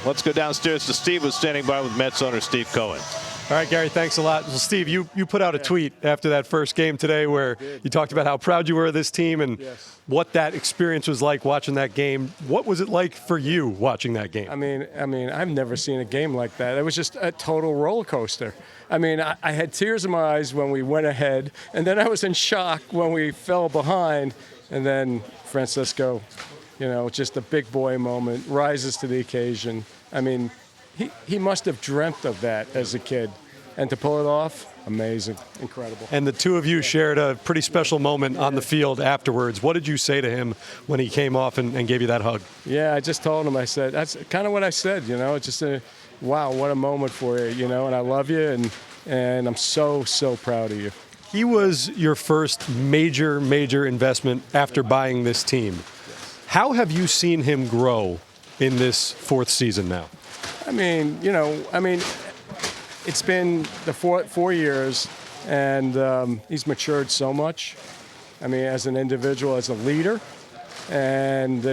Let's go downstairs to Steve, who's standing by with Mets owner Steve Cohen. All right, Gary, thanks a lot. Well, Steve, you put out a tweet after that first game today where you talked about how proud you were of this team and what that experience was like watching that game. What was it like for you watching that game? I mean, I've never seen a game like that. It was just a total roller coaster. I mean, I had tears in my eyes when we went ahead, and then I was in shock when we fell behind, and then Francisco, just a big boy moment, rises to the occasion. I mean, he must have dreamt of that as a kid. And to pull it off, amazing, incredible. And the two of you shared a pretty special moment on the field afterwards. What did you say to him when he came off and gave you that hug? Yeah, I just told him, I said, that's kind of what I said, just wow, what a moment for you, and I love you, and I'm so proud of you. He was your first major investment after buying this team. How have you seen him grow in this fourth season now? I mean, it's been the 4 years, and he's matured so much. I mean, as an individual, as a leader, and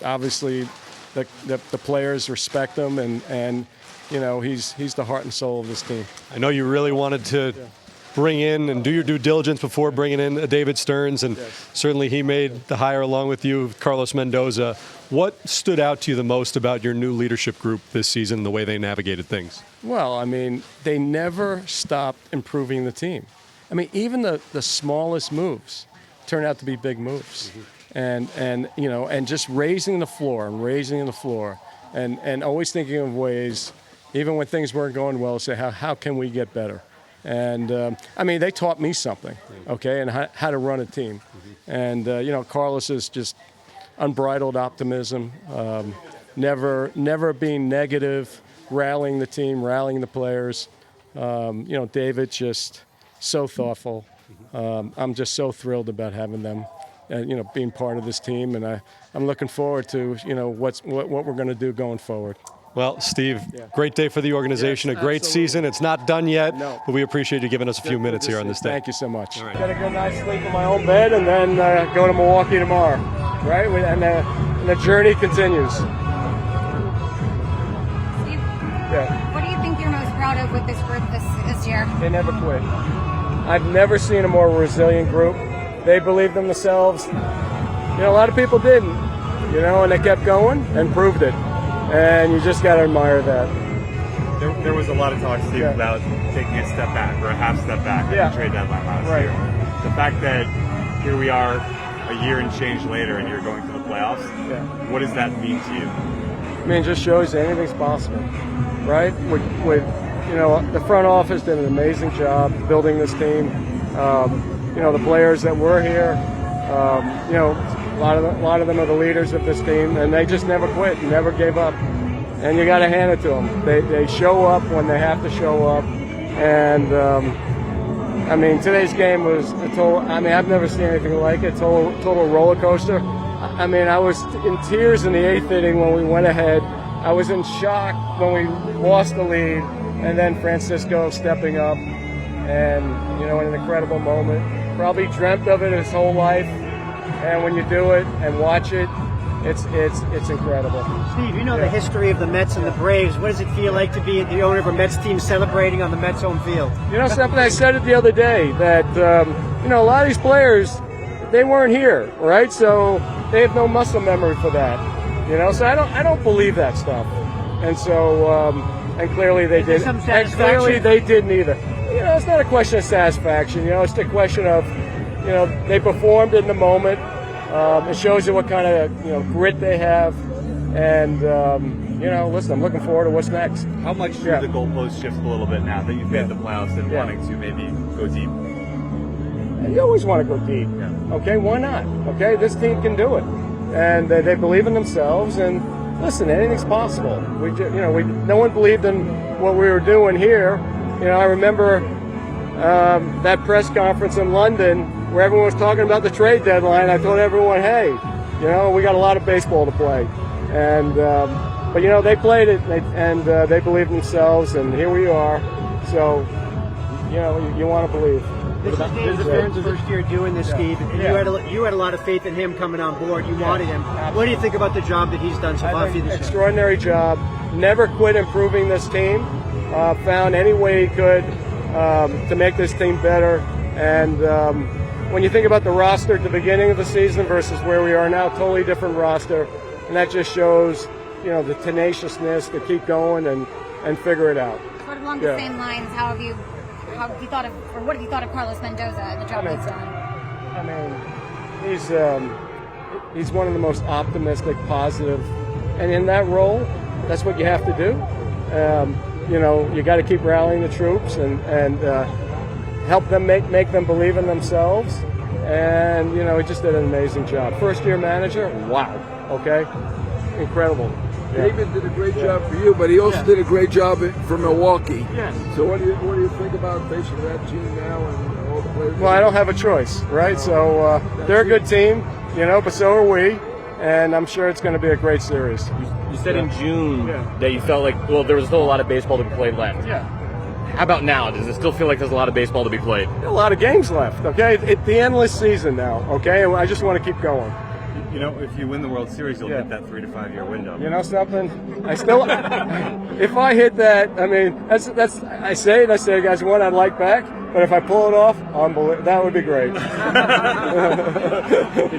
obviously the players respect him, and he's the heart and soul of this team. I know you really wanted to bring in and do your due diligence before bringing in David Stearns, and certainly he made the hire along with you, Carlos Mendoza. What stood out to you the most about your new leadership group this season, the way they navigated things? Well, I mean, they never stopped improving the team. I mean, even the smallest moves turn out to be big moves. And just raising the floor and always thinking of ways, even when things weren't going well, say, how can we get better? And, they taught me something, okay, and how to run a team. And, Carlos is just unbridled optimism, never being negative, rallying the team, rallying the players. David just so thoughtful. I'm just so thrilled about having them, being part of this team. And I'm looking forward to, what we're going to do going forward. Well, Steve, great day for the organization, a great season. It's not done yet, but we appreciate you giving us a few minutes here on this day. Thank you so much. Got a good night's sleep in my own bed and then go to Milwaukee tomorrow, right? And the journey continues. Steve, what do you think you're most proud of with this group this year? They never quit. I've never seen a more resilient group. They believed in themselves. A lot of people didn't, and they kept going and proved it. And you just got to admire that. There was a lot of talk, Steve, about taking a step back or a half step back at the trade deadline last year. The fact that here we are a year and change later and you're going to the playoffs, what does that mean to you? I mean, it just shows that anything's possible, right? With the front office did an amazing job building this team. The players that were here, a lot of them are the leaders of this team, and they just never quit, never gave up. And you got to hand it to them. They show up when they have to show up. And today's game was a total. I've never seen anything like it. Total roller coaster. I was in tears in the 8th inning when we went ahead. I was in shock when we lost the lead, and then Francisco stepping up, and an incredible moment. Probably dreamt of it his whole life. And when you do it and watch it, it's incredible. Steve, the history of the Mets and the Braves. What does it feel like to be the owner of a Mets team celebrating on the Mets home field? Something I said it the other day, that, a lot of these players, they weren't here, right? So they have no muscle memory for that, So I don't believe that stuff. And so, and clearly they didn't. And clearly they didn't either. It's not a question of satisfaction, it's a question of, they performed in the moment. It shows you what kind of grit they have, and listen, I'm looking forward to what's next. How much do the goalposts shift a little bit now that you've made the playoffs and wanting to maybe go deep? You always want to go deep. Okay, why not? Okay, this team can do it, and they believe in themselves. And listen, anything's possible. No one believed in what we were doing here. I remember that press conference in London where everyone was talking about the trade deadline. I told everyone, hey, we got a lot of baseball to play. And, but they played it, and they believed in themselves, and here we are. So, you want to believe. This is David Stearns' first year doing this, Steve, and you had a lot of faith in him coming on board. You wanted him. What do you think about the job that he's done so far for you this year? Extraordinary job. never quit improving this team. Found any way he could to make this team better. And when you think about the roster at the beginning of the season versus where we are now, totally different roster. And that just shows, the tenaciousness to keep going and figure it out. Sort of along the same lines, what have you thought of Carlos Mendoza and the job he's done? He's one of the most optimistic, positive, and in that role, that's what you have to do. You got to keep rallying the troops and help them make them believe in themselves. And he just did an amazing job. First-year manager, wow. Okay, incredible. David did a great job for you, but he also did a great job for Milwaukee. Yes. So what do you think about facing that team now and all the players? Well, I don't have a choice, right? So they're a good team, but so are we, and I'm sure it's going to be a great series. You said in June that you felt like, there was still a lot of baseball to be played left. Yeah. How about now? Does it still feel like there's a lot of baseball to be played? A lot of games left, okay? It's the endless season now, okay? I just want to keep going. If you win the World Series, you'll hit that 3 to 5 year window. You know something? I still, if I hit that, that's I say it, guys, one I'd like back. But if I pull it off, that would be great. Then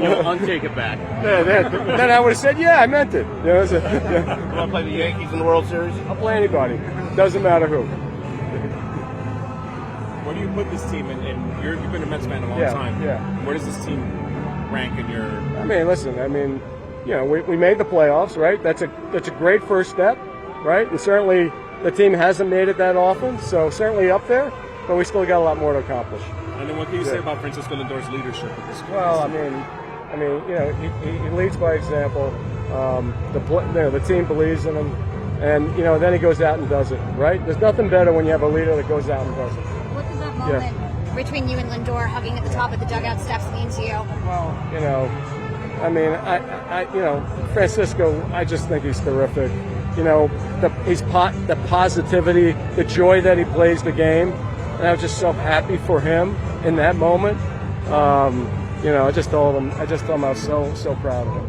you'll untake it back. Then I would have said, I meant it. You want to play the Yankees in the World Series? I'll play anybody. Doesn't matter who. Where do you put this team? And you've been a Mets fan a long time. Yeah. Where does this team rank in your? We made the playoffs, right? That's a great first step, right? And certainly the team hasn't made it that often, so certainly up there. But we still got a lot more to accomplish. And then what can you say about Francisco Lindor's leadership at this point? Well, he leads by example. The team believes in him, and then he goes out and does it. Right? There's nothing better when you have a leader that goes out and does it. What does that moment between you and Lindor hugging at the top of the dugout steps mean to you? Well, Francisco, I just think he's terrific. The positivity, the joy that he plays the game. And I was just so happy for him in that moment. I just told him I was so proud of him.